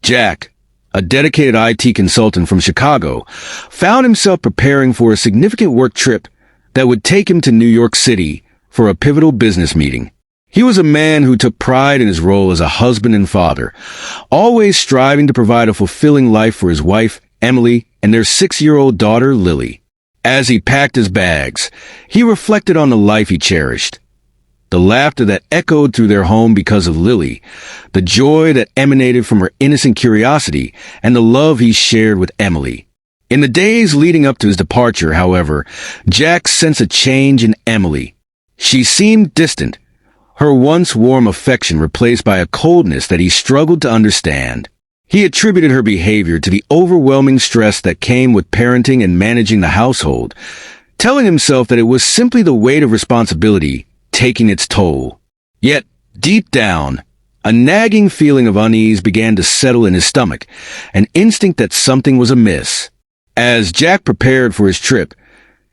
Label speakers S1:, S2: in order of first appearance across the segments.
S1: Jack, a dedicated IT consultant from Chicago, found himself preparing for a significant work trip that would take him to New York City for a pivotal business meeting. He was a man who took pride in his role as a husband and father, always striving to provide a fulfilling life for his wife, Emily, and their 6-year-old daughter, Lily. As he packed his bags, he reflected on the life he cherished. The laughter that echoed through their home because of Lily, the joy that emanated from her innocent curiosity, and the love he shared with Emily. In the days leading up to his departure, however, Jack sensed a change in Emily. She seemed distant, her once warm affection replaced by a coldness that he struggled to understand. He attributed her behavior to the overwhelming stress that came with parenting and managing the household, telling himself that it was simply the weight of responsibility taking its toll. Yet, deep down, a nagging feeling of unease began to settle in his stomach, an instinct that something was amiss. As Jack prepared for his trip,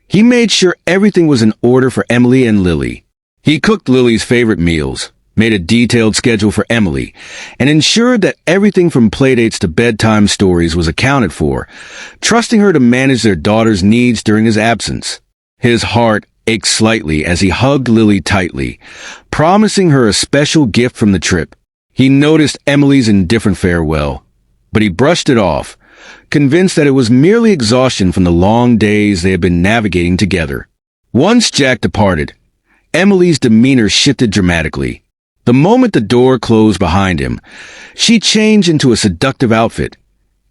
S1: he made sure everything was in order for Emily and Lily. He cooked Lily's favorite meals, made a detailed schedule for Emily, and ensured that everything from playdates to bedtime stories was accounted for, trusting her to manage their daughter's needs during his absence. His heart ached slightly as he hugged Lily tightly, promising her a special gift from the trip. He noticed Emily's indifferent farewell, but he brushed it off, convinced that it was merely exhaustion from the long days they had been navigating together. Once Jack departed, Emily's demeanor shifted dramatically. The moment the door closed behind him, she changed into a seductive outfit,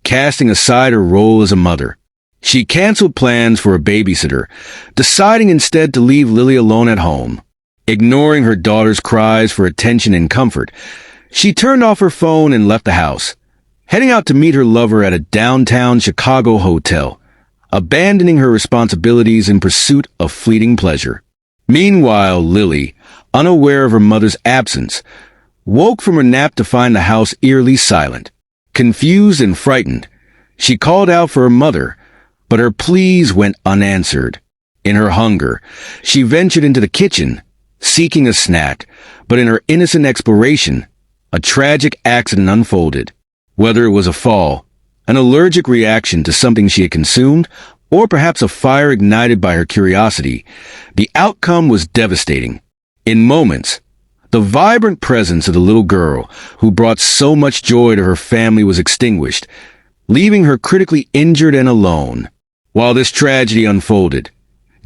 S1: casting aside her role as a mother. She canceled plans for a babysitter, deciding instead to leave Lily alone at home. Ignoring her daughter's cries for attention and comfort, she turned off her phone and left the house, heading out to meet her lover at a downtown Chicago hotel, abandoning her responsibilities in pursuit of fleeting pleasure. Meanwhile, Lily, unaware of her mother's absence, woke from her nap to find the house eerily silent. Confused and frightened, she called out for her mother, but her pleas went unanswered. In her hunger, she ventured into the kitchen, seeking a snack, but in her innocent exploration, a tragic accident unfolded. Whether it was a fall, an allergic reaction to something she had consumed, or perhaps a fire ignited by her curiosity, the outcome was devastating. In moments, the vibrant presence of the little girl who brought so much joy to her family was extinguished, leaving her critically injured and alone. While this tragedy unfolded,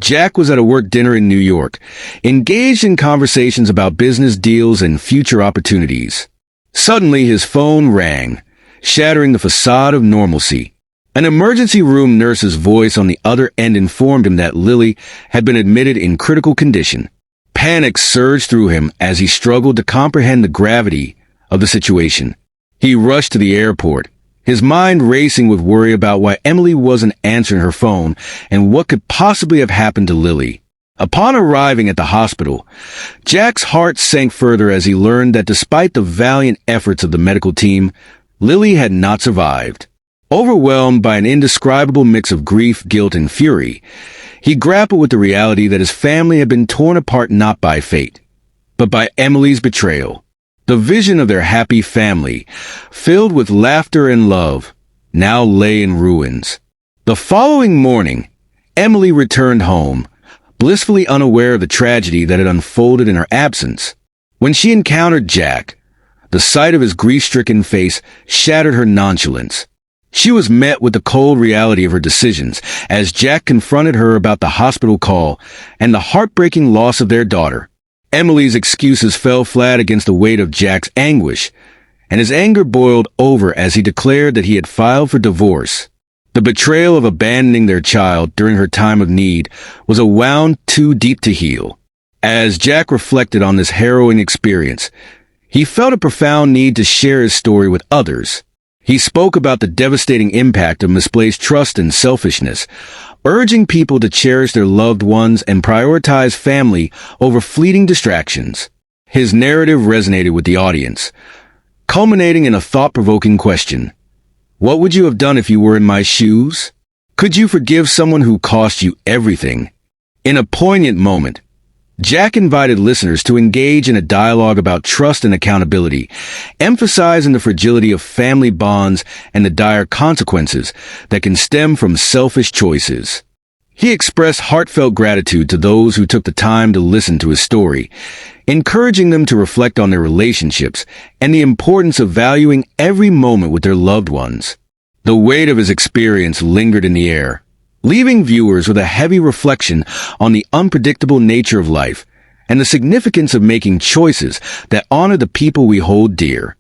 S1: Jack was at a work dinner in New York, engaged in conversations about business deals and future opportunities. Suddenly, his phone rang, shattering the facade of normalcy. An emergency room nurse's voice on the other end informed him that Lily had been admitted in critical condition. Panic surged through him as he struggled to comprehend the gravity of the situation. He rushed to the airport, his mind racing with worry about why Emily wasn't answering her phone and what could possibly have happened to Lily. Upon arriving at the hospital, Jack's heart sank further as he learned that despite the valiant efforts of the medical team, Lily had not survived. Overwhelmed by an indescribable mix of grief, guilt, and fury, he grappled with the reality that his family had been torn apart not by fate, but by Emily's betrayal. The vision of their happy family, filled with laughter and love, now lay in ruins. The following morning, Emily returned home, blissfully unaware of the tragedy that had unfolded in her absence. When she encountered Jack, the sight of his grief-stricken face shattered her nonchalance. She was met with the cold reality of her decisions as Jack confronted her about the hospital call and the heartbreaking loss of their daughter. Emily's excuses fell flat against the weight of Jack's anguish, and his anger boiled over as he declared that he had filed for divorce. The betrayal of abandoning their child during her time of need was a wound too deep to heal. As Jack reflected on this harrowing experience, he felt a profound need to share his story with others. He spoke about the devastating impact of misplaced trust and selfishness, urging people to cherish their loved ones and prioritize family over fleeting distractions. His narrative resonated with the audience, culminating in a thought-provoking question. What would you have done if you were in my shoes? Could you forgive someone who cost you everything? In a poignant moment, Jack invited listeners to engage in a dialogue about trust and accountability, emphasizing the fragility of family bonds and the dire consequences that can stem from selfish choices. He expressed heartfelt gratitude to those who took the time to listen to his story, encouraging them to reflect on their relationships and the importance of valuing every moment with their loved ones. The weight of his experience lingered in the air, leaving viewers with a heavy reflection on the unpredictable nature of life and the significance of making choices that honor the people we hold dear.